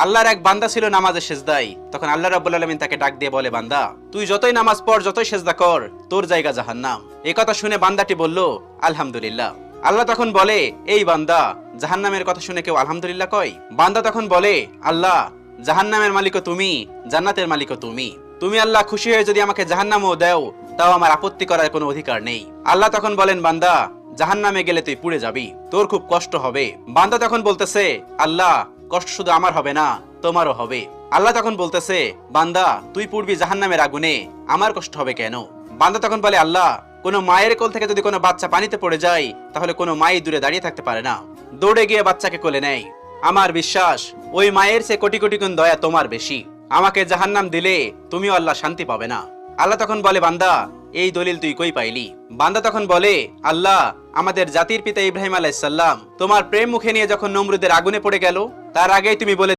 আল্লাহর এক বান্দা ছিল নামাজে সেজদায়। তখন আল্লাহ রাব্বুল আলামিন তাকে ডাক দিয়ে বলে, বান্দা তুই যতই নামাজ পড়, যতই সেজদা কর, তোর জায়গা জাহান্নাম। এই কথা শুনে বান্দাটি বলল, আলহামদুলিল্লাহ। আল্লাহ তখন বলে, এই বান্দা, জাহান্নামের কথা শুনে কেউ আলহামদুলিল্লাহ কয়? বান্দা তখন বলে, আল্লাহ, জাহান্নামের মালিকও তুমি, জান্নাতের মালিকও তুমি। তুমি আল্লাহ খুশি হয়ে যদি আমাকে জাহান্নামও দাও, তাও আমার আপত্তি করার কোনো অধিকার নেই। আল্লাহ তখন বলেন, বান্দা, জাহান্নামে গেলে তুই পুড়ে যাবি, তোর খুব কষ্ট হবে। বান্দা তখন বলতেছে, আল্লাহ, কষ্ট শুধু আমার হবে না, তোমারও হবে। আল্লাহ তখন বলতেছে, বান্দা, তুই পুড়বি জাহান্নামের আগুনে, আমার কষ্ট হবে কেন? বান্দা তখন বলে, আল্লাহ, কোনো মায়ের কোল থেকে যদি কোনো বাচ্চা পানিতে পড়ে যায়, তাহলে কোনো মাই দূরে দাঁড়িয়ে থাকতে পারে না, দৌড়ে গিয়ে বাচ্চাকে কোলে নেয়। আমার বিশ্বাস ওই মায়ের চেয়ে কোটি কোটি গুণ দয়া তোমার বেশি। আমাকে জাহান্নাম দিলে তুমিও আল্লাহ শান্তি পাবে না। আল্লাহ তখন বলে, বান্দা, এই দলিল তুই কই পাইলি? বান্দা তখন বলে, আল্লাহ, আমাদের জাতির পিতা ইব্রাহিম আলাইহিস সালাম তোমার প্রেম মুখে নিয়ে যখন নমরুদের আগুনে পড়ে গেল, তার আগেই তুমি বলে